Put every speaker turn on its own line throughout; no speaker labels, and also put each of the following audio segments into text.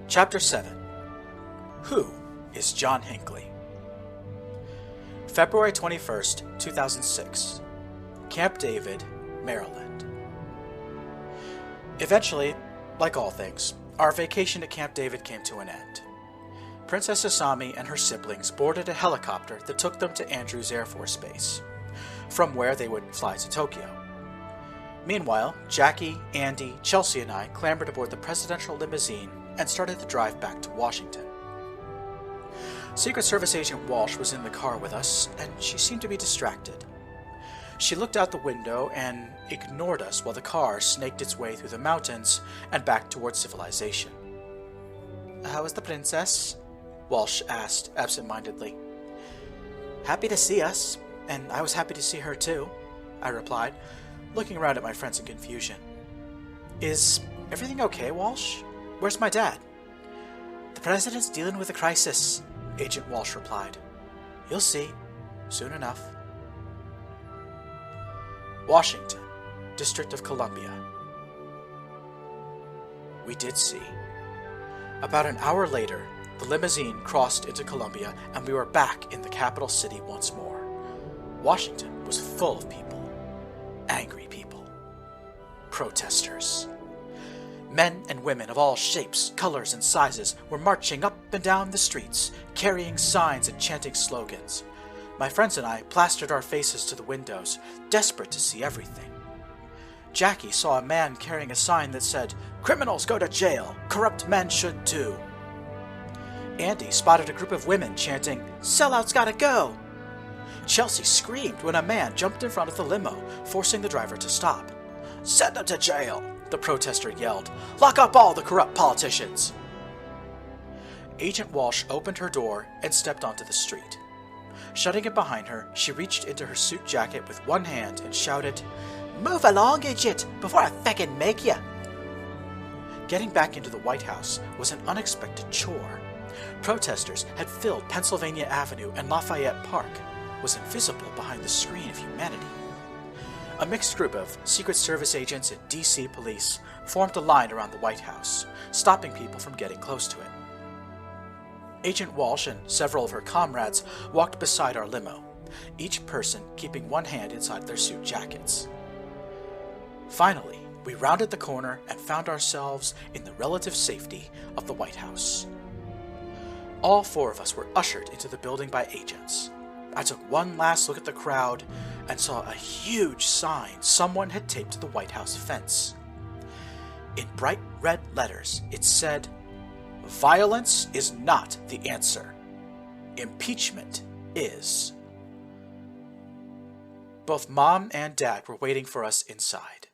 Chapter 7. Who is John Hinkley? February 21st, 2006. Camp David, Maryland. Eventually, like all things, our vacation at Camp David came to an end. Princess Asami and her siblings boarded a helicopter that took them to Andrews Air Force Base, from where they would fly to Tokyo. Meanwhile, Jackie, Andy, Chelsea, and I clambered aboard the presidential limousine and started the drive back to Washington. Secret Service Agent Walsh was in the car with us, and she seemed to be distracted. She looked out the window and ignored us while the car snaked its way through the mountains and back towards civilization. "How is the princess?" Walsh asked absent-mindedly. "Happy to see us, and I was happy to see her too," I replied, looking around at my friends in confusion. "Is everything okay, Walsh? Where's my dad?" "The president's dealing with a crisis," Agent Walsh replied. "You'll see, soon enough." Washington, District of Columbia. We did see. About an hour later, the limousine crossed into Columbia and we were back in the capital city once more. Washington was full of people. Angry people. Protesters. Men and women of all shapes, colors, and sizes were marching up and down the streets, carrying signs and chanting slogans. My friends and I plastered our faces to the windows, desperate to see everything. Jackie saw a man carrying a sign that said, "Criminals go to jail, corrupt men should too." Andy spotted a group of women chanting, "Sellouts gotta go!" Chelsea screamed when a man jumped in front of the limo, forcing the driver to stop. "Send them to jail!" the protester yelled. "Lock up all the corrupt politicians!" Agent Walsh opened her door and stepped onto the street. Shutting it behind her, she reached into her suit jacket with one hand and shouted, "Move along, idiot, before I feckin' make ya!" Getting back into the White House was an unexpected chore. Protesters had filled Pennsylvania Avenue, and Lafayette Park was invisible behind the screen of humanity. A mixed group of Secret Service agents and DC police formed a line around the White House, stopping people from getting close to it. Agent Walsh and several of her comrades walked beside our limo, each person keeping one hand inside their suit jackets. Finally, we rounded the corner and found ourselves in the relative safety of the White House. All four of us were ushered into the building by agents. I took one last look at the crowd and saw a huge sign someone had taped to the White House fence. In bright red letters, it said, "Violence is not the answer. Impeachment is." Both Mom and Dad were waiting for us inside.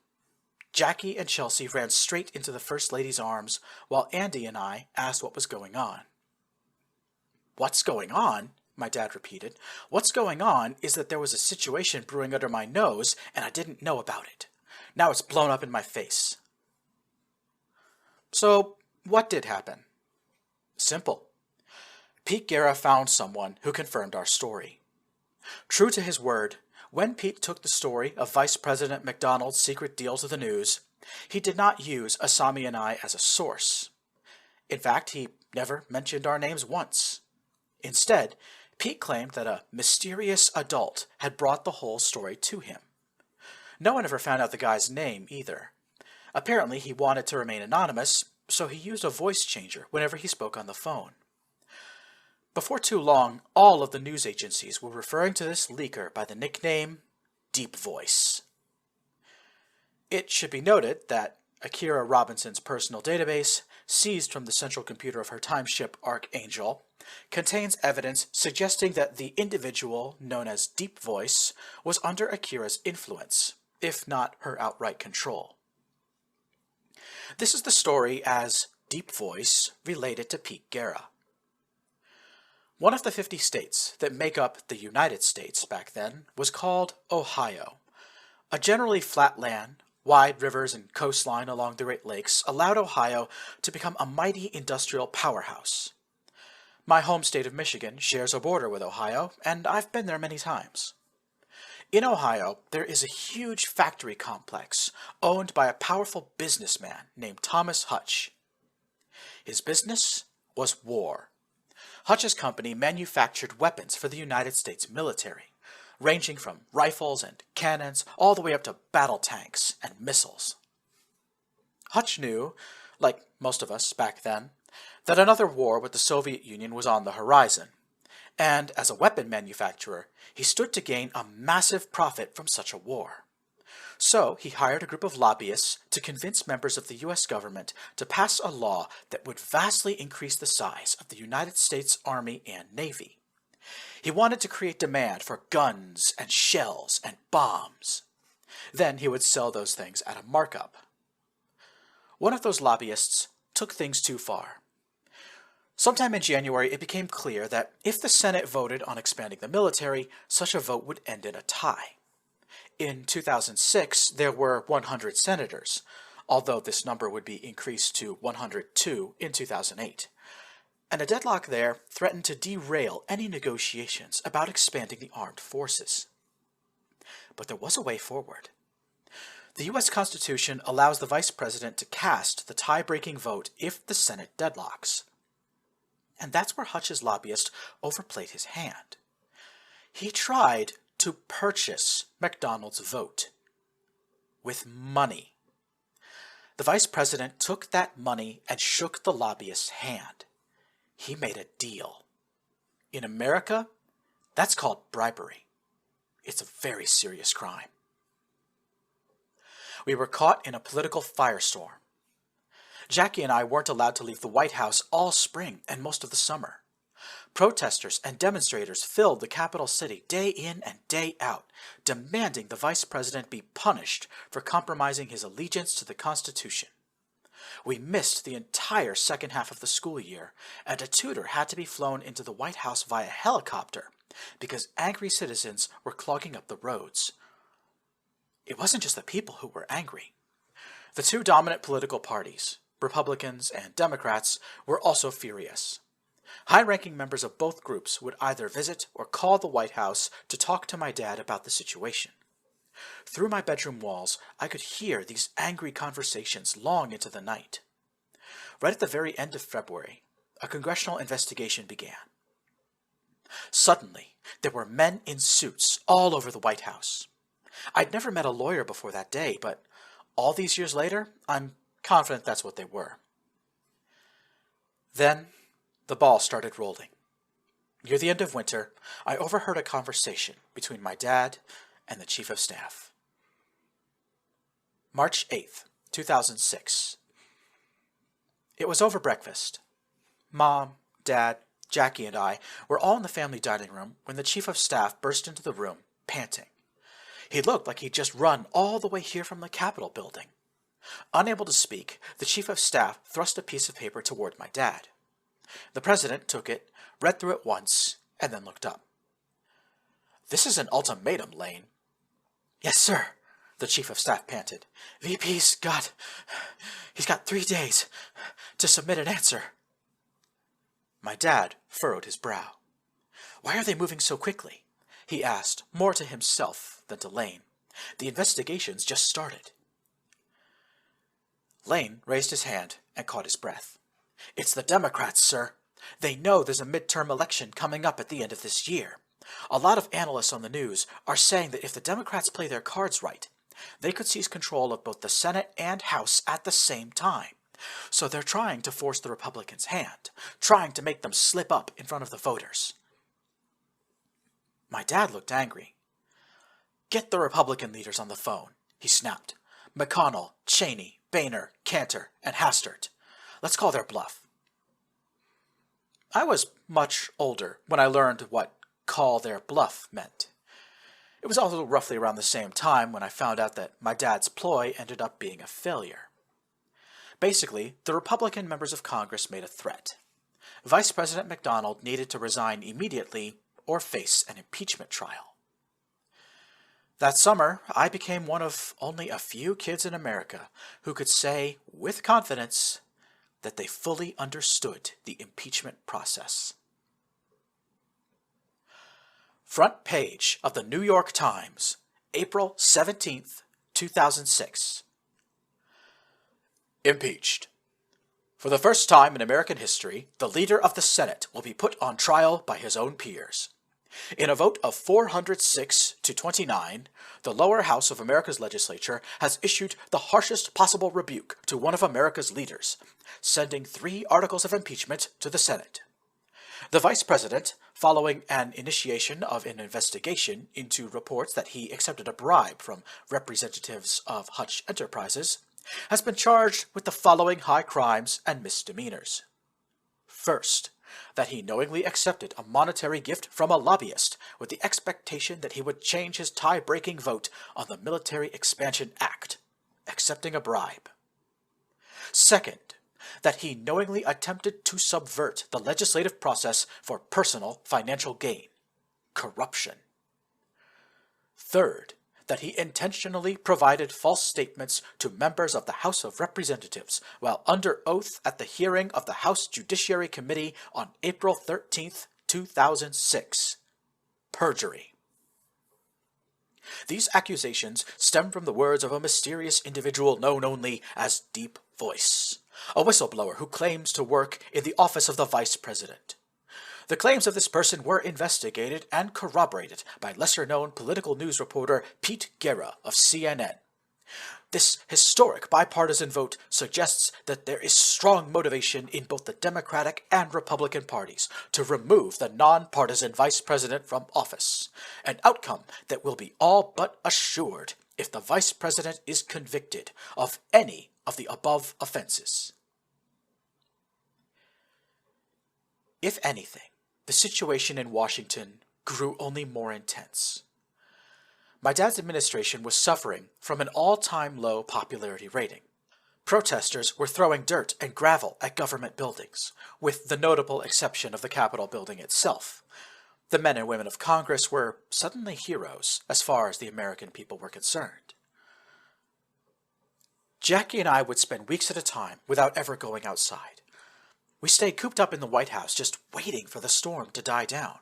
Jackie and Chelsea ran straight into the First Lady's arms, while Andy and I asked what was going on. "What's going on?" my dad repeated. "What's going on is that there was a situation brewing under my nose, and I didn't know about it. Now it's blown up in my face." So, what did happen? Simple. Pete Guerra found someone who confirmed our story. True to his word, when Pete took the story of Vice President McDonald's secret deal to the news, he did not use Asami and I as a source. In fact, he never mentioned our names once. Instead, Pete claimed that a mysterious adult had brought the whole story to him. No one ever found out the guy's name either. Apparently, he wanted to remain anonymous, so he used a voice changer whenever he spoke on the phone. Before too long, all of the news agencies were referring to this leaker by the nickname Deep Voice. It should be noted that Akira Robinson's personal database, seized from the central computer of her timeship Archangel, contains evidence suggesting that the individual known as Deep Voice was under Akira's influence, if not her outright control. This is the story as Deep Voice related to Pete Guerra. One of the 50 states that make up the United States back then was called Ohio. A generally flat land, wide rivers and coastline along the Great Lakes allowed Ohio to become a mighty industrial powerhouse. My home state of Michigan shares a border with Ohio, and I've been there many times. In Ohio, there is a huge factory complex owned by a powerful businessman named Thomas Hutch. His business was war. Hutch's company manufactured weapons for the United States military, ranging from rifles and cannons all the way up to battle tanks and missiles. Hutch knew, like most of us back then, that another war with the Soviet Union was on the horizon, and as a weapon manufacturer, he stood to gain a massive profit from such a war. So he hired a group of lobbyists to convince members of the U.S. government to pass a law that would vastly increase the size of the United States Army and Navy. He wanted to create demand for guns and shells and bombs. Then he would sell those things at a markup. One of those lobbyists took things too far. Sometime in January, it became clear that if the Senate voted on expanding the military, such a vote would end in a tie. In 2006, there were 100 senators, although this number would be increased to 102 in 2008. And a deadlock there threatened to derail any negotiations about expanding the armed forces. But there was a way forward. The U.S. Constitution allows the Vice President to cast the tie-breaking vote if the Senate deadlocks. And that's where Hutch's lobbyist overplayed his hand. He tried to purchase McDonald's vote with money. The Vice President took that money and shook the lobbyist's hand. He made a deal. In America, that's called bribery. It's a very serious crime. We were caught in a political firestorm. Jackie and I weren't allowed to leave the White House all spring and most of the summer. Protesters and demonstrators filled the capital city day in and day out, demanding the Vice President be punished for compromising his allegiance to the Constitution. We missed the entire second half of the school year, and a tutor had to be flown into the White House via helicopter because angry citizens were clogging up the roads. It wasn't just the people who were angry. The two dominant political parties, Republicans and Democrats, were also furious. High-ranking members of both groups would either visit or call the White House to talk to my dad about the situation. Through my bedroom walls, I could hear these angry conversations long into the night. Right at the very end of February, a congressional investigation began. Suddenly, there were men in suits all over the White House. I'd never met a lawyer before that day, but all these years later, I'm confident that's what they were. Then, the ball started rolling. Near the end of winter, I overheard a conversation between my dad and the Chief of Staff. March 8th, 2006. It was over breakfast. Mom, Dad, Jackie, and I were all in the family dining room when the Chief of Staff burst into the room, panting. He looked like he'd just run all the way here from the Capitol building. Unable to speak, the Chief of Staff thrust a piece of paper toward my dad. The President took it, read through it once, and then looked up. "This is an ultimatum, Lane." "Yes, sir," the Chief of Staff panted. "VP's got 3 days to submit an answer." My dad furrowed his brow. "Why are they moving so quickly?" he asked, more to himself than to Lane. "The investigation's just started." Lane raised his hand and caught his breath. "It's the Democrats, sir. They know there's a midterm election coming up at the end of this year. A lot of analysts on the news are saying that if the Democrats play their cards right, they could seize control of both the Senate and House at the same time. So they're trying to force the Republicans' hand, trying to make them slip up in front of the voters." My dad looked angry. "Get the Republican leaders on the phone," he snapped. "McConnell, Cheney, Boehner, Cantor, and Hastert. Let's call their bluff." I was much older when I learned what "call their bluff" meant. It was also roughly around the same time when I found out that my dad's ploy ended up being a failure. Basically, the Republican members of Congress made a threat. Vice President McDonald needed to resign immediately or face an impeachment trial. That summer, I became one of only a few kids in America who could say, with confidence, that they fully understood the impeachment process. Front page of the New York Times, April 17th, 2006. Impeached. For the first time in American history, the leader of the Senate will be put on trial by his own peers. In a vote of 406 to 29, the lower house of America's legislature has issued the harshest possible rebuke to one of America's leaders, sending 3 articles of impeachment to the Senate. The vice president, following an initiation of an investigation into reports that he accepted a bribe from representatives of Hutch Enterprises, has been charged with the following high crimes and misdemeanors. First, that he knowingly accepted a monetary gift from a lobbyist with the expectation that he would change his tie-breaking vote on the Military Expansion Act, accepting a bribe. Second, that he knowingly attempted to subvert the legislative process for personal financial gain, corruption. Third, that he intentionally provided false statements to members of the House of Representatives while under oath at the hearing of the House Judiciary Committee on April 13, 2006. Perjury. These accusations stem from the words of a mysterious individual known only as Deep Voice, a whistleblower who claims to work in the office of the Vice President. The claims of this person were investigated and corroborated by lesser-known political news reporter Pete Guerra of CNN. This historic bipartisan vote suggests that there is strong motivation in both the Democratic and Republican parties to remove the nonpartisan vice president from office, an outcome that will be all but assured if the vice president is convicted of any of the above offenses. If anything, the situation in Washington grew only more intense. My dad's administration was suffering from an all-time low popularity rating. Protesters were throwing dirt and gravel at government buildings, with the notable exception of the Capitol building itself. The men and women of Congress were suddenly heroes as far as the American people were concerned. Jackie and I would spend weeks at a time without ever going outside. We stayed cooped up in the White House just waiting for the storm to die down.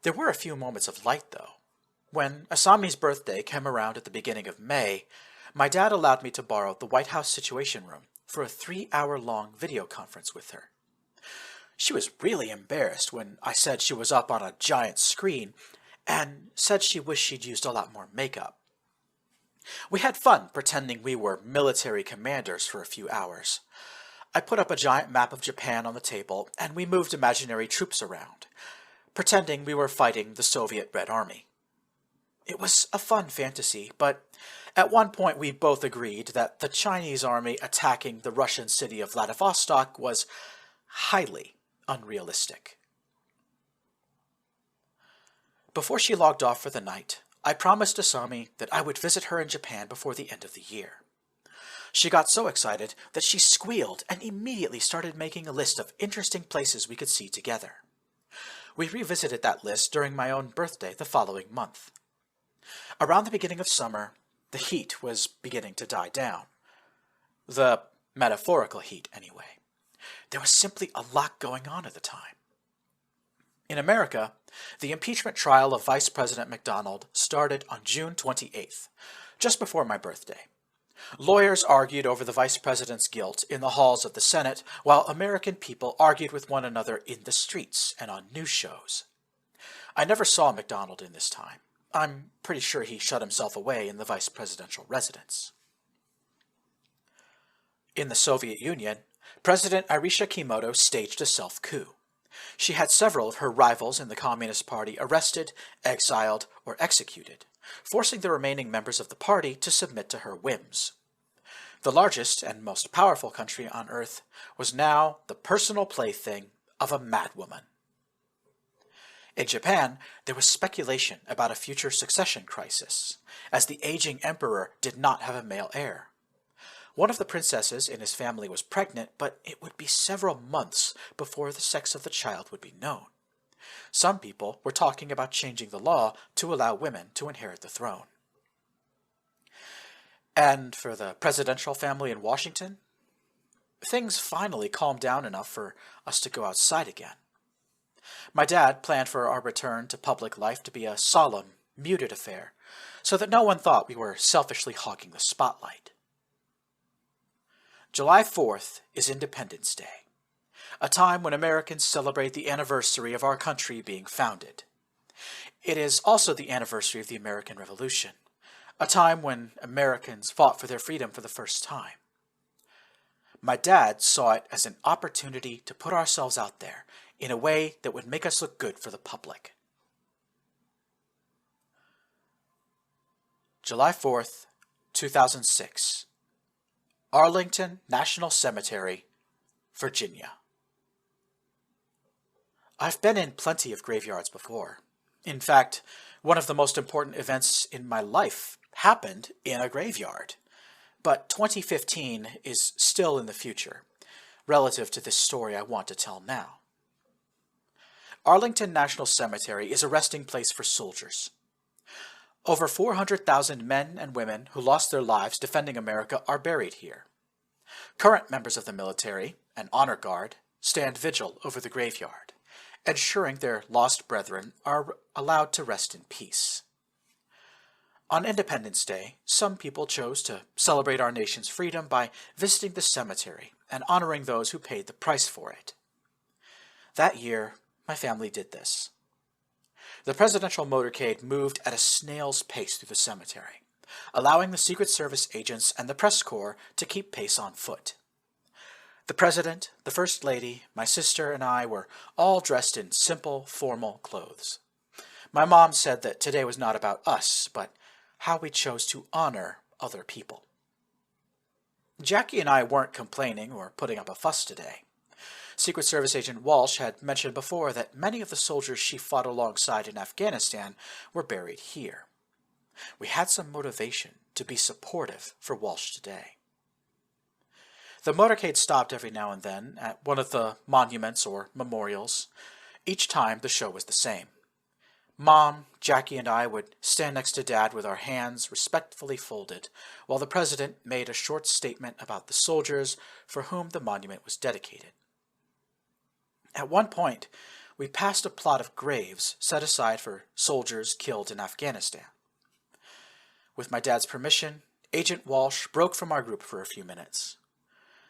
There were a few moments of light, though. When Asami's birthday came around at the beginning of May, my dad allowed me to borrow the White House Situation Room for a 3-hour-long video conference with her. She was really embarrassed when I said she was up on a giant screen and said she wished she'd used a lot more makeup. We had fun pretending we were military commanders for a few hours. I put up a giant map of Japan on the table, and we moved imaginary troops around, pretending we were fighting the Soviet Red Army. It was a fun fantasy, but at one point we both agreed that the Chinese army attacking the Russian city of Vladivostok was highly unrealistic. Before she logged off for the night, I promised Asami that I would visit her in Japan before the end of the year. She got so excited that she squealed and immediately started making a list of interesting places we could see together. We revisited that list during my own birthday the following month. Around the beginning of summer, the heat was beginning to die down. The metaphorical heat, anyway. There was simply a lot going on at the time. In America, the impeachment trial of Vice President McDonald started on June 28th, just before my birthday. Lawyers argued over the vice president's guilt in the halls of the Senate, while American people argued with one another in the streets and on news shows. I never saw McDonald in this time. I'm pretty sure he shut himself away in the vice presidential residence. In the Soviet Union, President Arisha Kimoto staged a self-coup. She had several of her rivals in the Communist Party arrested, exiled, or executed, forcing the remaining members of the party to submit to her whims. The largest and most powerful country on earth was now the personal plaything of a madwoman. In Japan, there was speculation about a future succession crisis, as the aging emperor did not have a male heir. One of the princesses in his family was pregnant, but it would be several months before the sex of the child would be known. Some people were talking about changing the law to allow women to inherit the throne. And for the presidential family in Washington, things finally calmed down enough for us to go outside again. My dad planned for our return to public life to be a solemn, muted affair, so that no one thought we were selfishly hogging the spotlight. July 4th is Independence Day, a time when Americans celebrate the anniversary of our country being founded. It is also the anniversary of the American Revolution, a time when Americans fought for their freedom for the first time. My dad saw it as an opportunity to put ourselves out there in a way that would make us look good for the public. July 4th, 2006. Arlington National Cemetery, Virginia. I've been in plenty of graveyards before. In fact, one of the most important events in my life happened in a graveyard. But 2015 is still in the future, relative to this story I want to tell now. Arlington National Cemetery is a resting place for soldiers. Over 400,000 men and women who lost their lives defending America are buried here. Current members of the military and honor guard stand vigil over the graveyard, ensuring their lost brethren are allowed to rest in peace. On Independence Day, some people chose to celebrate our nation's freedom by visiting the cemetery and honoring those who paid the price for it. That year, my family did this. The presidential motorcade moved at a snail's pace through the cemetery, allowing the Secret Service agents and the press corps to keep pace on foot. The President, the First Lady, my sister, and I were all dressed in simple, formal clothes. My mom said that today was not about us, but how we chose to honor other people. Jackie and I weren't complaining or putting up a fuss today. Secret Service Agent Walsh had mentioned before that many of the soldiers she fought alongside in Afghanistan were buried here. We had some motivation to be supportive for Walsh today. The motorcade stopped every now and then at one of the monuments or memorials. Each time the show was the same. Mom, Jackie, and I would stand next to Dad with our hands respectfully folded, while the President made a short statement about the soldiers for whom the monument was dedicated. At one point, we passed a plot of graves set aside for soldiers killed in Afghanistan. With my dad's permission, Agent Walsh broke from our group for a few minutes.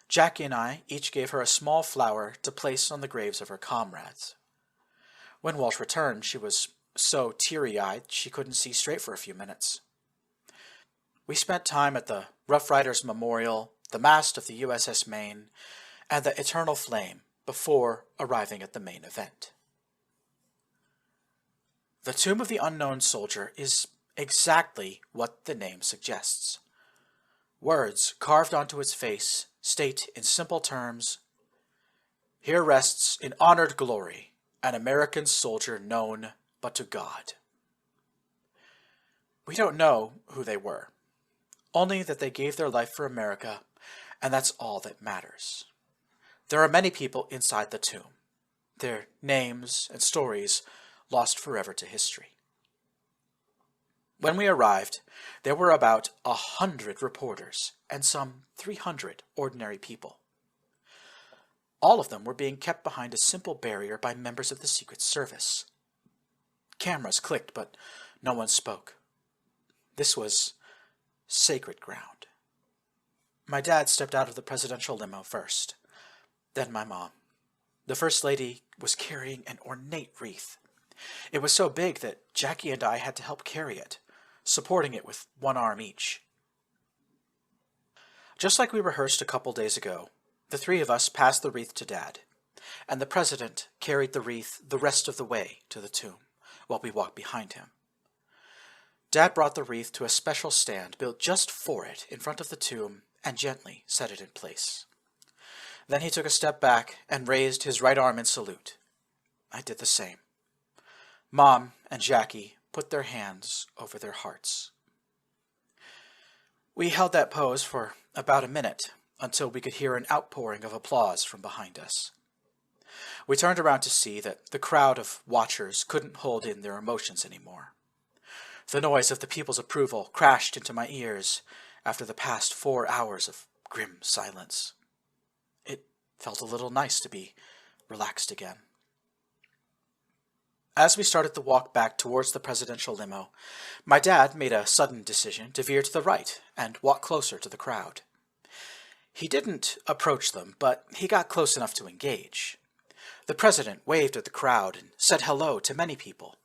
Jackie and I each gave her a small flower to place on the graves of her comrades. When Walsh returned, she was so teary-eyed she couldn't see straight for a few minutes. We spent time at the Rough Riders Memorial, the mast of the USS Maine, and the Eternal Flame before arriving at the main event. The Tomb of the Unknown Soldier is exactly what the name suggests. Words carved onto its face state in simple terms, "Here rests in honored glory an American soldier known but to God." We don't know who they were, only that they gave their life for America, and that's all that matters. There are many people inside the tomb, their names and stories lost forever to history. When we arrived, there were about 100 reporters and some 300 ordinary people. All of them were being kept behind a simple barrier by members of the Secret Service. Cameras clicked, but no one spoke. This was sacred ground. My dad stepped out of the presidential limo first, then my mom. The First Lady was carrying an ornate wreath. It was so big that Jackie and I had to help carry it, supporting it with one arm each. Just like we rehearsed a couple days ago, the three of us passed the wreath to Dad, and the President carried the wreath the rest of the way to the tomb, while we walked behind him. Dad brought the wreath to a special stand built just for it in front of the tomb and gently set it in place. Then he took a step back and raised his right arm in salute. I did the same. Mom and Jackie put their hands over their hearts. We held that pose for about a minute until we could hear an outpouring of applause from behind us. We turned around to see that the crowd of watchers couldn't hold in their emotions anymore. The noise of the people's approval crashed into my ears after the past 4 hours of grim silence. It felt a little nice to be relaxed again. As we started the walk back towards the presidential limo, my dad made a sudden decision to veer to the right and walk closer to the crowd. He didn't approach them, but he got close enough to engage. The president waved at the crowd and said hello to many people.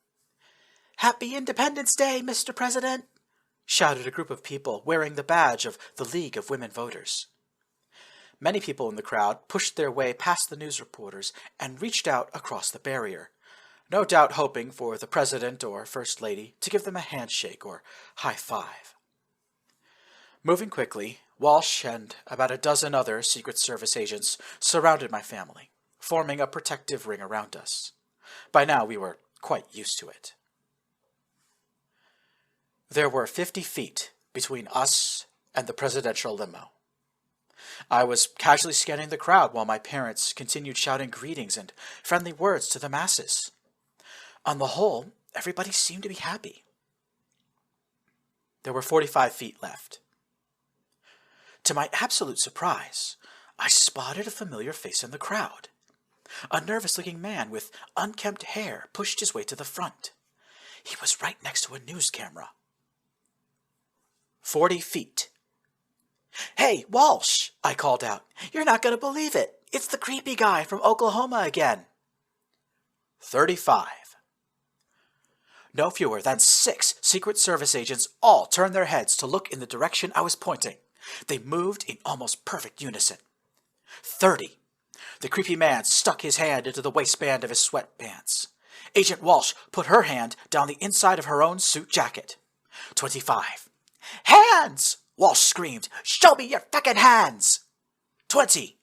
"Happy Independence Day, Mr. President!" shouted a group of people wearing the badge of the League of Women Voters. Many people in the crowd pushed their way past the news reporters and reached out across the barrier, no doubt hoping for the president or first lady to give them a handshake or high five. Moving quickly, Walsh and about a dozen other Secret Service agents surrounded my family, forming a protective ring around us. By now we were quite used to it. There were 50 feet between us and the presidential limo. I was casually scanning the crowd while my parents continued shouting greetings and friendly words to the masses. On the whole, everybody seemed to be happy. There were 45 feet left. To my absolute surprise, I spotted a familiar face in the crowd. A nervous-looking man with unkempt hair pushed his way to the front. He was right next to a news camera. 40 feet. "Hey, Walsh!" I called out. "You're not going to believe it. It's the creepy guy from Oklahoma again." 35. No fewer than 6 Secret Service agents all turned their heads to look in the direction I was pointing. They moved in almost perfect unison. 30. The creepy man stuck his hand into the waistband of his sweatpants. Agent Walsh put her hand down the inside of her own suit jacket. 25. "Hands!" Walsh screamed. "Show me your fucking hands!" 20.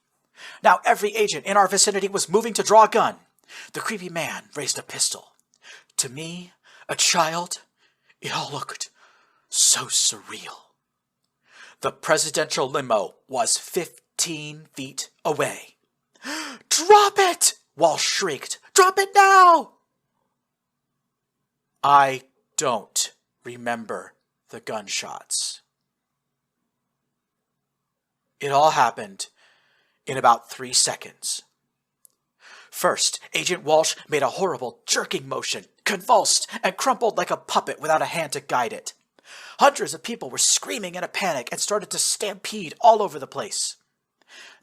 Now every agent in our vicinity was moving to draw a gun. The creepy man raised a pistol. To me, a child, it all looked so surreal. The presidential limo was 15 feet away. "Drop it!" Walsh shrieked. "Drop it now!" I don't remember the gunshots. It all happened in about 3 seconds. First, Agent Walsh made a horrible jerking motion, convulsed, and crumpled like a puppet without a hand to guide it. Hundreds of people were screaming in a panic and started to stampede all over the place.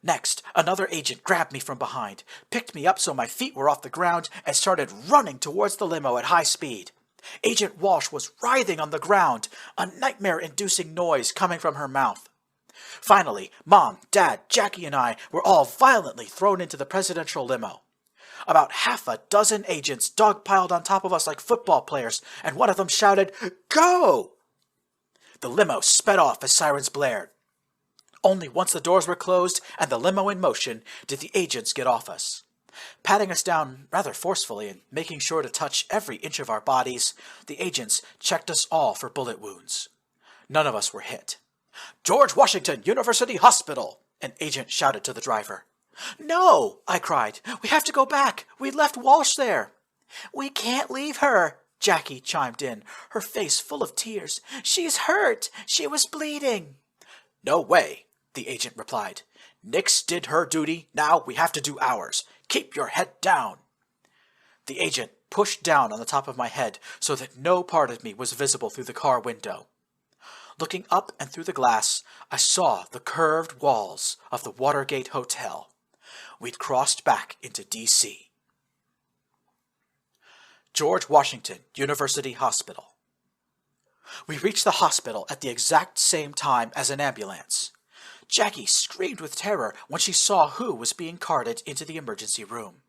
Next, another agent grabbed me from behind, picked me up so my feet were off the ground, and started running towards the limo at high speed. Agent Walsh was writhing on the ground, a nightmare-inducing noise coming from her mouth. Finally, Mom, Dad, Jackie, and I were all violently thrown into the presidential limo. About half a dozen agents dogpiled on top of us like football players, and one of them shouted, "Go!" The limo sped off as sirens blared. Only once the doors were closed and the limo in motion did the agents get off us. Patting us down rather forcefully and making sure to touch every inch of our bodies, the agents checked us all for bullet wounds. None of us were hit. "George Washington University Hospital!" an agent shouted to the driver. "No!" I cried. "We have to go back. We left Walsh there." "We can't leave her," Jackie chimed in, her face full of tears. "She's hurt. She was bleeding." "No way," the agent replied. "Nix did her duty. Now we have to do ours. Keep your head down." The agent pushed down on the top of my head so that no part of me was visible through the car window. Looking up and through the glass, I saw the curved walls of the Watergate Hotel. We'd crossed back into D.C. George Washington University Hospital. We reached the hospital at the exact same time as an ambulance. Jackie screamed with terror when she saw who was being carted into the emergency room.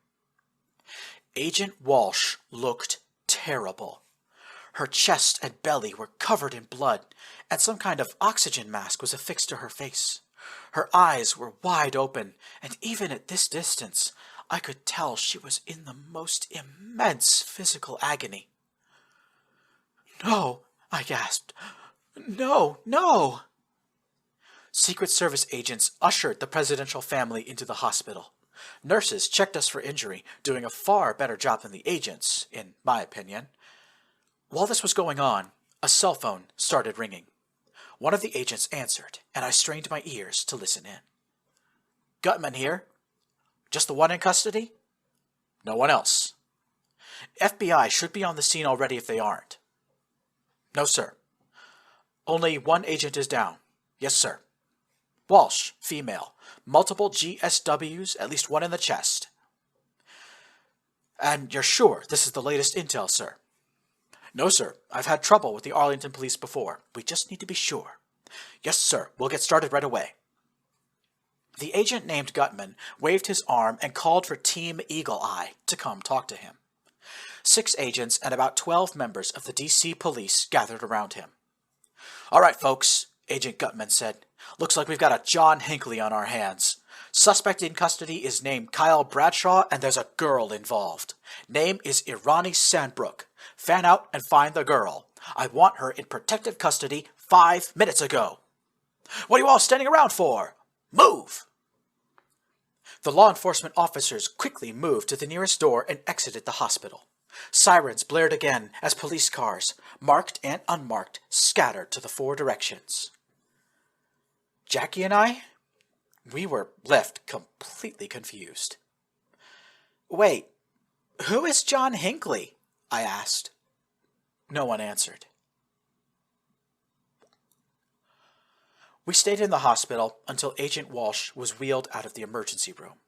Agent Walsh looked terrible. Her chest and belly were covered in blood, and some kind of oxygen mask was affixed to her face. Her eyes were wide open, and even at this distance, I could tell she was in the most immense physical agony. "No," I gasped. "No, no!" Secret Service agents ushered the presidential family into the hospital. Nurses checked us for injury, doing a far better job than the agents, in my opinion. While this was going on, a cell phone started ringing. One of the agents answered, and I strained my ears to listen in. "Gutman here. Just the one in custody? No one else. FBI should be on the scene already if they aren't." "No, sir. Only one agent is down. Yes, sir." Walsh, female. Multiple GSWs, at least one in the chest. And you're sure this is the latest intel, sir? No, sir. I've had trouble with the Arlington police before. We just need to be sure. Yes, sir. We'll get started right away. The agent named Gutman waved his arm and called for Team Eagle Eye to come talk to him. 6 agents and about 12 members of the D.C. police gathered around him. All right, folks, Agent Gutman said. Looks like we've got a John Hinkley on our hands. Suspect in custody is named Kyle Bradshaw, and there's a girl involved. Name is Irani Sandbrook. Fan out and find the girl. I want her in protective custody 5 minutes ago. What are you all standing around for? Move! The law enforcement officers quickly moved to the nearest door and exited the hospital. Sirens blared again as police cars, marked and unmarked, scattered to the 4 directions. Jackie and I, we were left completely confused. Wait, who is John Hinkley? I asked. No one answered. We stayed in the hospital until Agent Walsh was wheeled out of the emergency room.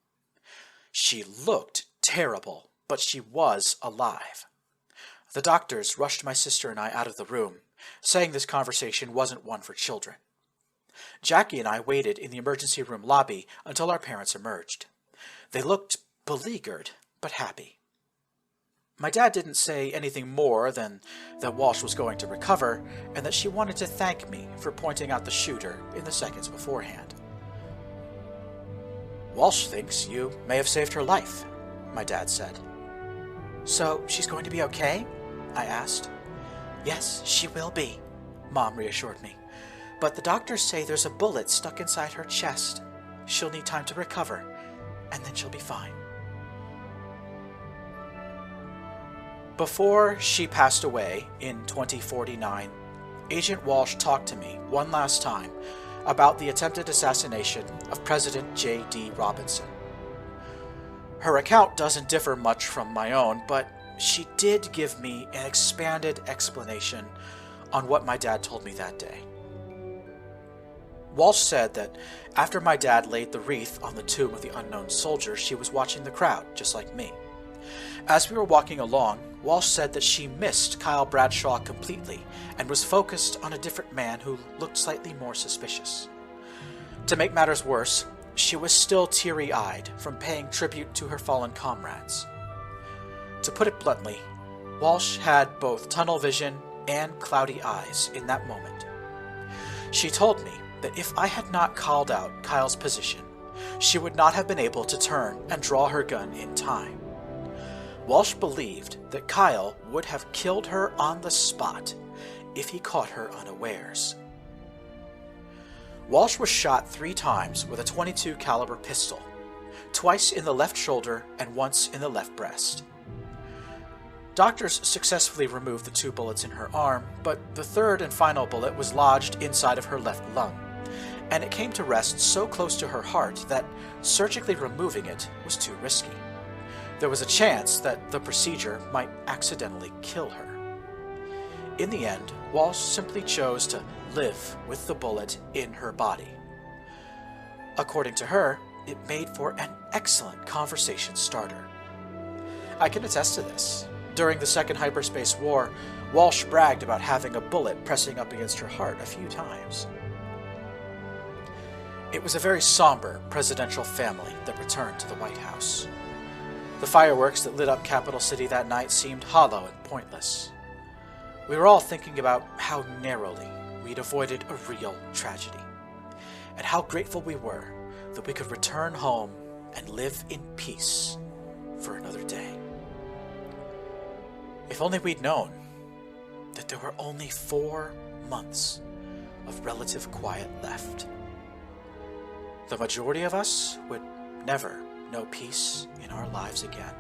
She looked terrible, but she was alive. The doctors rushed my sister and I out of the room, saying this conversation wasn't one for children. Jackie and I waited in the emergency room lobby until our parents emerged. They looked beleaguered, but happy. My dad didn't say anything more than that Walsh was going to recover and that she wanted to thank me for pointing out the shooter in the seconds beforehand. Walsh thinks you may have saved her life, my dad said. So she's going to be okay? I asked. Yes, she will be, Mom reassured me. But the doctors say there's a bullet stuck inside her chest. She'll need time to recover, and then she'll be fine. Before she passed away in 2049, Agent Walsh talked to me one last time about the attempted assassination of President J.D. Robinson. Her account doesn't differ much from my own, but she did give me an expanded explanation on what my dad told me that day. Walsh said that after my dad laid the wreath on the tomb of the unknown soldier, she was watching the crowd, just like me. As we were walking along, Walsh said that she missed Kyle Bradshaw completely and was focused on a different man who looked slightly more suspicious. To make matters worse, she was still teary-eyed from paying tribute to her fallen comrades. To put it bluntly, Walsh had both tunnel vision and cloudy eyes in that moment. She told me that if I had not called out Kyle's position, she would not have been able to turn and draw her gun in time. Walsh believed that Kyle would have killed her on the spot if he caught her unawares. Walsh was shot 3 times with a .22 caliber pistol, twice in the left shoulder and once in the left breast. Doctors successfully removed the 2 bullets in her arm, but the 3rd and final bullet was lodged inside of her left lung, and it came to rest so close to her heart that surgically removing it was too risky. There was a chance that the procedure might accidentally kill her. In the end, Walsh simply chose to live with the bullet in her body. According to her, it made for an excellent conversation starter. I can attest to this. During the Second Hyperspace War, Walsh bragged about having a bullet pressing up against her heart a few times. It was a very somber presidential family that returned to the White House. The fireworks that lit up Capital City that night seemed hollow and pointless. We were all thinking about how narrowly we'd avoided a real tragedy, and how grateful we were that we could return home and live in peace for another day. If only we'd known that there were only 4 months of relative quiet left. The majority of us would never know peace in our lives again.